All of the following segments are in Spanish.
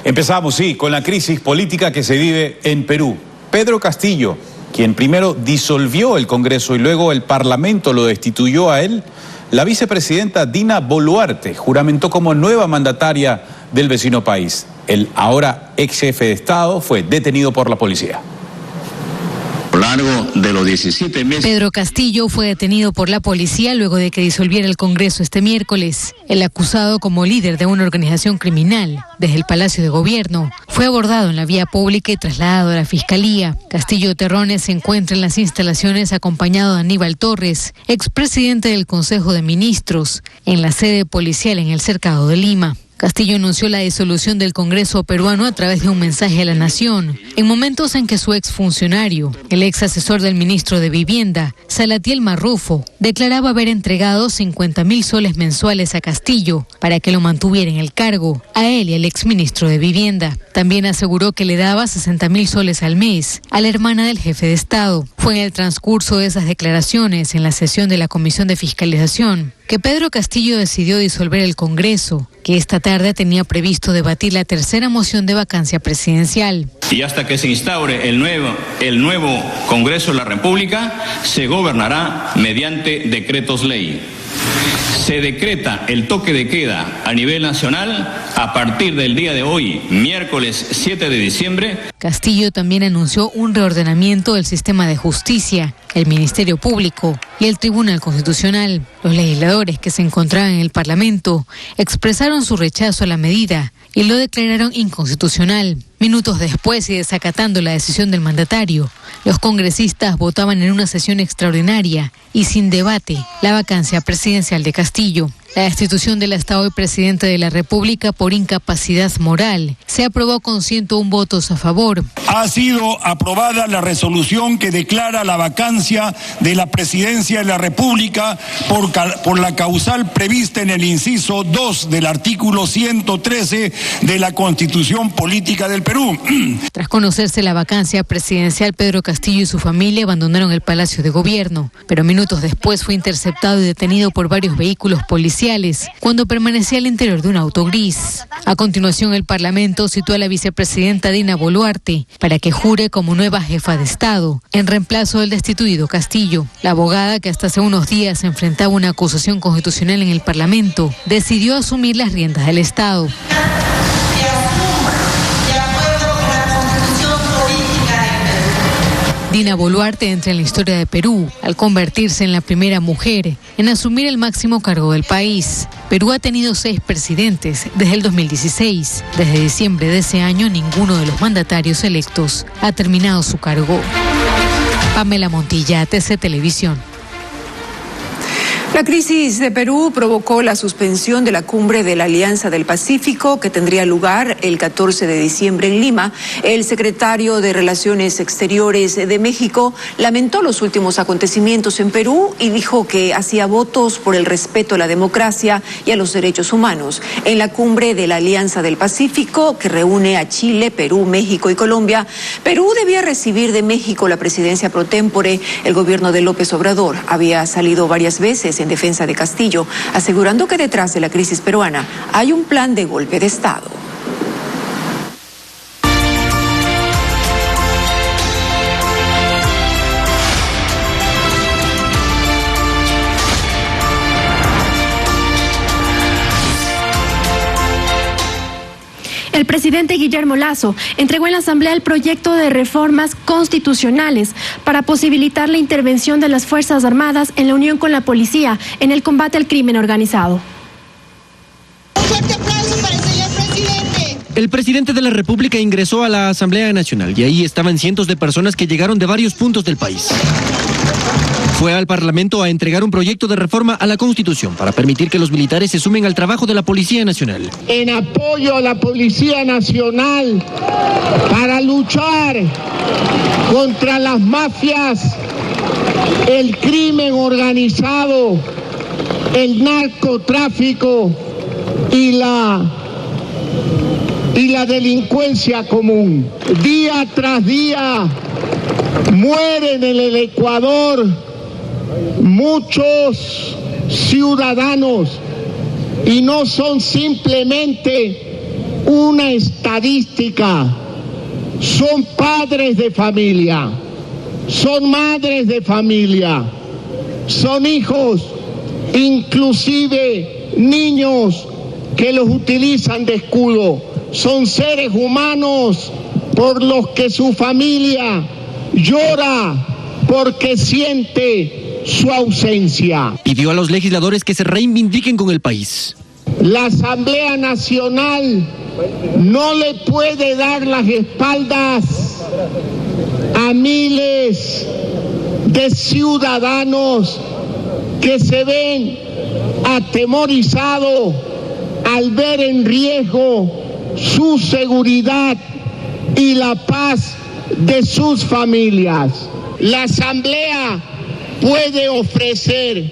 Empezamos, sí, con la crisis política que se vive en Perú. Pedro Castillo, quien primero disolvió el Congreso y luego el Parlamento lo destituyó a él, la vicepresidenta Dina Boluarte juramentó como nueva mandataria del vecino país. El ahora ex jefe de Estado fue detenido por la policía. A lo largo de los 17 meses... Pedro Castillo fue detenido por la policía luego de que disolviera el Congreso este miércoles. El acusado como líder de una organización criminal desde el Palacio de Gobierno fue abordado en la vía pública y trasladado a la Fiscalía. Castillo Terrones se encuentra en las instalaciones acompañado de Aníbal Torres, expresidente del Consejo de Ministros, en la sede policial en el Cercado de Lima. Castillo anunció la disolución del Congreso peruano a través de un mensaje a la nación, en momentos en que su exfuncionario, el ex asesor del ministro de Vivienda, Salatiel Marrufo, declaraba haber entregado 50.000 soles mensuales a Castillo para que lo mantuviera en el cargo, a él y al exministro de Vivienda. También aseguró que le daba 60.000 soles al mes a la hermana del jefe de Estado. Fue en el transcurso de esas declaraciones, en la sesión de la Comisión de Fiscalización, que Pedro Castillo decidió disolver el Congreso, que esta tarde tenía previsto debatir la tercera moción de vacancia presidencial. Y hasta que se instaure el nuevo Congreso de la República, se gobernará mediante decretos ley. Se decreta el toque de queda a nivel nacional a partir del día de hoy, miércoles 7 de diciembre. Castillo también anunció un reordenamiento del sistema de justicia, el Ministerio Público y el Tribunal Constitucional. Los legisladores que se encontraban en el Parlamento expresaron su rechazo a la medida y lo declararon inconstitucional. Minutos después y desacatando la decisión del mandatario, los congresistas votaban en una sesión extraordinaria y sin debate la vacancia presidencial de Castillo. La destitución del hasta hoy presidente de la República por incapacidad moral se aprobó con 101 votos a favor. Ha sido aprobada la resolución que declara la vacancia de la presidencia de la República por la causal prevista en el inciso 2 del artículo 113 de la Constitución Política del Perú. Tras conocerse la vacancia presidencial, Pedro Castillo y su familia abandonaron el Palacio de Gobierno, pero minutos después fue interceptado y detenido por varios vehículos policiales cuando permanecía al interior de un auto gris. A continuación, el Parlamento citó a la vicepresidenta Dina Boluarte para que jure como nueva jefa de Estado, en reemplazo del destituido Castillo. La abogada, que hasta hace unos días enfrentaba una acusación constitucional en el Parlamento, decidió asumir las riendas del Estado. Dina Boluarte entra en la historia de Perú al convertirse en la primera mujer en asumir el máximo cargo del país. Perú ha tenido 6 presidentes desde el 2016. Desde diciembre de ese año, ninguno de los mandatarios electos ha terminado su cargo. Pamela Montilla, TC Televisión. La crisis de Perú provocó la suspensión de la cumbre de la Alianza del Pacífico que tendría lugar el 14 de diciembre en Lima. El secretario de Relaciones Exteriores de México lamentó los últimos acontecimientos en Perú y dijo que hacía votos por el respeto a la democracia y a los derechos humanos. En la cumbre de la Alianza del Pacífico, que reúne a Chile, Perú, México y Colombia, Perú debía recibir de México la presidencia pro tempore. El gobierno de López Obrador había salido varias veces en defensa de Castillo, asegurando que detrás de la crisis peruana hay un plan de golpe de Estado. El presidente Guillermo Lasso entregó en la Asamblea el proyecto de reformas constitucionales para posibilitar la intervención de las Fuerzas Armadas en la unión con la policía en el combate al crimen organizado. Un fuerte aplauso para el señor presidente. El presidente de la República ingresó a la Asamblea Nacional y ahí estaban cientos de personas que llegaron de varios puntos del país. Fue al Parlamento a entregar un proyecto de reforma a la Constitución para permitir que los militares se sumen al trabajo de la Policía Nacional. En apoyo a la Policía Nacional para luchar contra las mafias, el crimen organizado, el narcotráfico y la delincuencia común. Día tras día mueren en el Ecuador muchos ciudadanos y no son simplemente una estadística. Son padres de familia, son madres de familia, son hijos, inclusive niños que los utilizan de escudo. Son seres humanos por los que su familia llora porque siente su ausencia. Pidió a los legisladores que se reivindiquen con el país. La Asamblea Nacional no le puede dar las espaldas a miles de ciudadanos que se ven atemorizados al ver en riesgo su seguridad y la paz de sus familias. La Asamblea puede ofrecer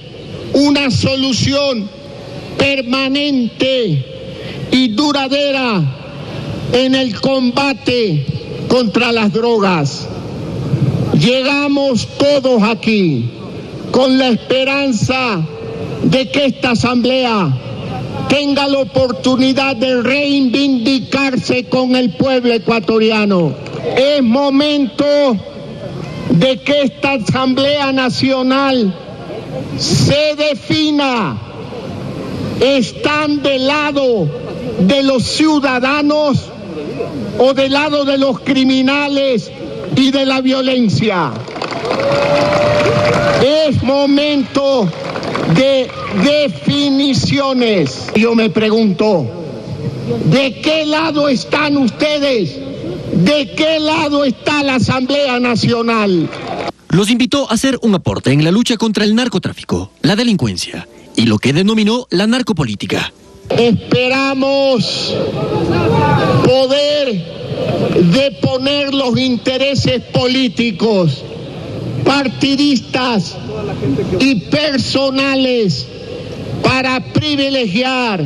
una solución permanente y duradera en el combate contra las drogas. Llegamos todos aquí con la esperanza de que esta Asamblea tenga la oportunidad de reivindicarse con el pueblo ecuatoriano. Es momento de que esta Asamblea Nacional se defina. ¿Están del lado de los ciudadanos o del lado de los criminales y de la violencia? Es momento de definiciones. Yo me pregunto, ¿de qué lado están ustedes? ¿De qué lado está la Asamblea Nacional? Los invitó a hacer un aporte en la lucha contra el narcotráfico, la delincuencia y lo que denominó la narcopolítica. Esperamos poder deponer los intereses políticos, partidistas y personales para privilegiar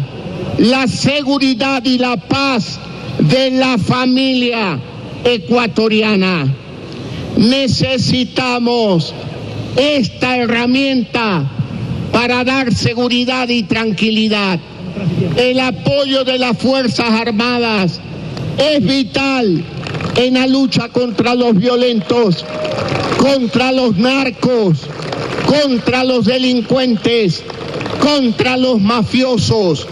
la seguridad y la paz de la familia ecuatoriana. Necesitamos esta herramienta para dar seguridad y tranquilidad. El apoyo de las Fuerzas Armadas es vital en la lucha contra los violentos, contra los narcos, contra los delincuentes, contra los mafiosos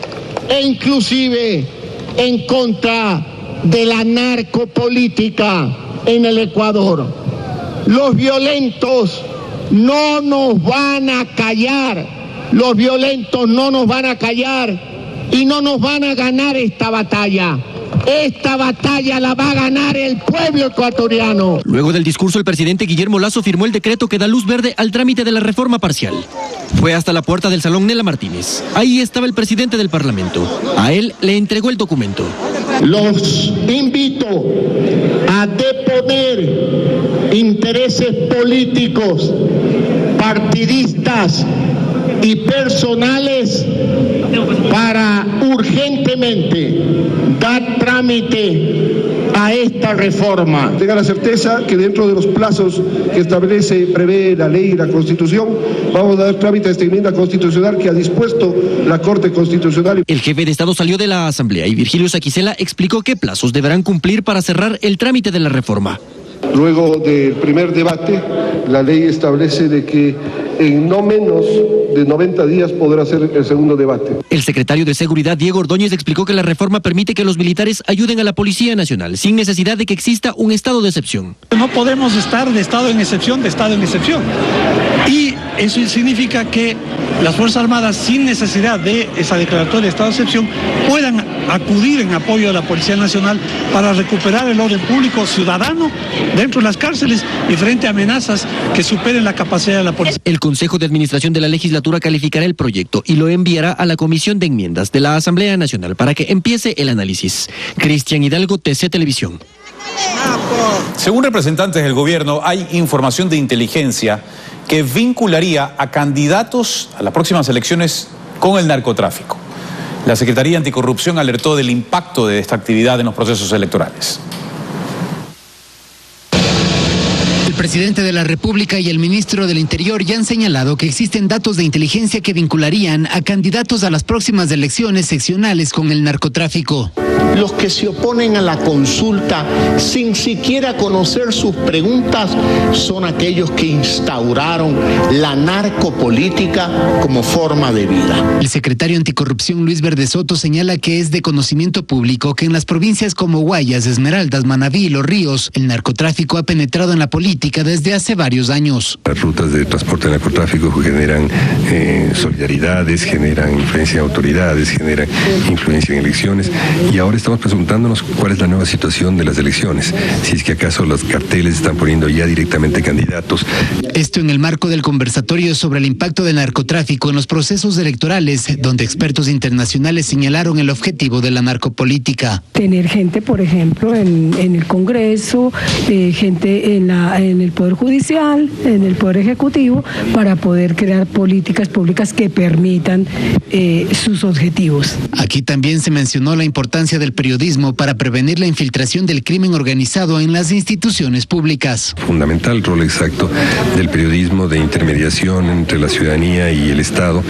e inclusive en contra de la narcopolítica en el Ecuador. Los violentos no nos van a callar, los violentos no nos van a callar y no nos van a ganar esta batalla. Esta batalla la va a ganar el pueblo ecuatoriano. Luego del discurso, el presidente Guillermo Lasso firmó el decreto que da luz verde al trámite de la reforma parcial. Fue hasta la puerta del salón Nela Martínez. Ahí estaba el presidente del Parlamento. A él le entregó el documento. Los invito a deponer intereses políticos, partidistas y personales para urgentemente dar trámite a esta reforma. Tenga la certeza que dentro de los plazos que prevé la ley y la Constitución, vamos a dar trámite a esta enmienda constitucional que ha dispuesto la Corte Constitucional. El jefe de Estado salió de la Asamblea y Virgilio Saquicela explicó qué plazos deberán cumplir para cerrar el trámite de la reforma. Luego del primer debate, la ley establece de que en no menos de 90 días podrá ser el segundo debate. El secretario de Seguridad, Diego Ordóñez, explicó que la reforma permite que los militares ayuden a la Policía Nacional sin necesidad de que exista un estado de excepción. No podemos estar de estado en excepción, Y eso significa que las Fuerzas Armadas, sin necesidad de esa declaratoria de estado de excepción, puedan acudir en apoyo de la Policía Nacional para recuperar el orden público ciudadano dentro de las cárceles y frente a amenazas que superen la capacidad de la policía. El Consejo de Administración de la Legislatura calificará el proyecto y lo enviará a la Comisión de Enmiendas de la Asamblea Nacional para que empiece el análisis. Cristian Hidalgo, TC Televisión. Según representantes del gobierno, hay información de inteligencia que vincularía a candidatos a las próximas elecciones con el narcotráfico. La Secretaría Anticorrupción alertó del impacto de esta actividad en los procesos electorales. presidente de la República y el ministro del Interior ya han señalado que existen datos de inteligencia que vincularían a candidatos a las próximas elecciones seccionales con el narcotráfico. Los que se oponen a la consulta sin siquiera conocer sus preguntas son aquellos que instauraron la narcopolítica como forma de vida. El secretario anticorrupción Luis Verde Soto señala que es de conocimiento público que en las provincias como Guayas, Esmeraldas, Manabí y Los Ríos, el narcotráfico ha penetrado en la política desde hace varios años. Las rutas de transporte de narcotráfico generan solidaridades, generan influencia en autoridades, generan influencia en elecciones, y ahora estamos preguntándonos cuál es la nueva situación de las elecciones, si es que acaso los carteles están poniendo ya directamente candidatos. Esto en el marco del conversatorio sobre el impacto del narcotráfico en los procesos electorales, donde expertos internacionales señalaron el objetivo de la narcopolítica. Tener gente, por ejemplo, en el Congreso, gente en el Poder Judicial, en el Poder Ejecutivo, para poder crear políticas públicas que permitan sus objetivos. Aquí también se mencionó la importancia del periodismo para prevenir la infiltración del crimen organizado en las instituciones públicas. Fundamental el rol exacto del periodismo de intermediación entre la ciudadanía y el Estado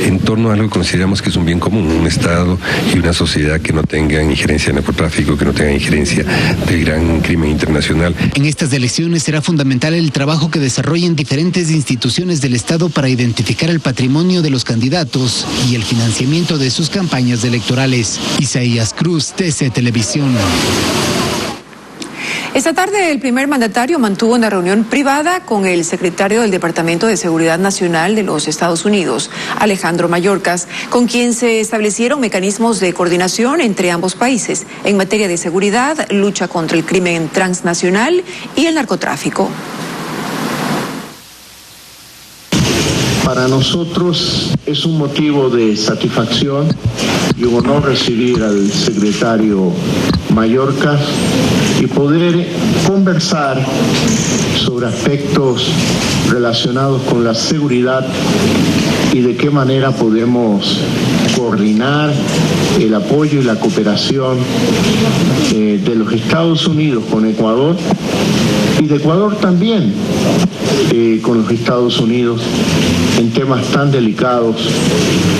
en torno a algo que consideramos que es un bien común, un Estado y una sociedad que no tengan injerencia en narcotráfico, que no tengan injerencia del gran crimen internacional. En estas elecciones será fundamental el trabajo que desarrollen diferentes instituciones del Estado para identificar el patrimonio de los candidatos y el financiamiento de sus campañas electorales. Isaías Cruz, TC Televisión. Esta tarde el primer mandatario mantuvo una reunión privada con el secretario del Departamento de Seguridad Nacional de los Estados Unidos, Alejandro Mayorkas, con quien se establecieron mecanismos de coordinación entre ambos países en materia de seguridad, lucha contra el crimen transnacional y el narcotráfico. Para nosotros es un motivo de satisfacción y un honor recibir al secretario Mayorkas y poder conversar sobre aspectos relacionados con la seguridad y de qué manera podemos coordinar el apoyo y la cooperación de los Estados Unidos con Ecuador y de Ecuador también con los Estados Unidos en temas tan delicados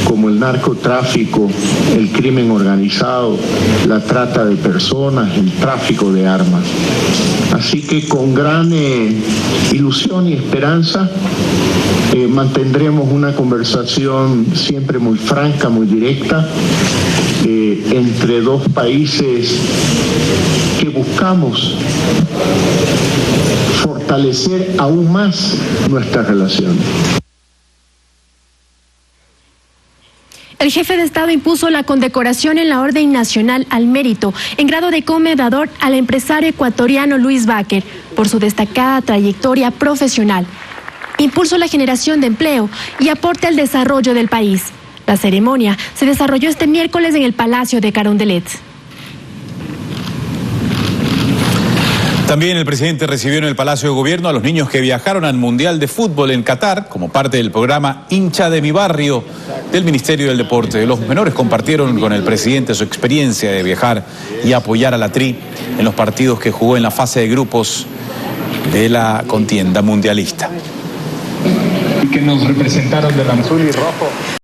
como el narcotráfico, el crimen organizado, la trata de personas, el tráfico de armas. Así que con gran ilusión y esperanza mantendremos una conversación siempre muy franca, muy directa, entre dos países que buscamos fortalecer aún más nuestras relaciones. El jefe de Estado impuso la condecoración en la Orden Nacional al Mérito en grado de comendador al empresario ecuatoriano Luis Baker por su destacada trayectoria profesional, impulso a la generación de empleo y aporte al desarrollo del país. La ceremonia se desarrolló este miércoles en el Palacio de Carondelet. También el presidente recibió en el Palacio de Gobierno a los niños que viajaron al Mundial de Fútbol en Qatar como parte del programa Hincha de mi Barrio del Ministerio del Deporte. Los menores compartieron con el presidente su experiencia de viajar y apoyar a la Tri en los partidos que jugó en la fase de grupos de la contienda mundialista. Y que nos representaron del azul y rojo.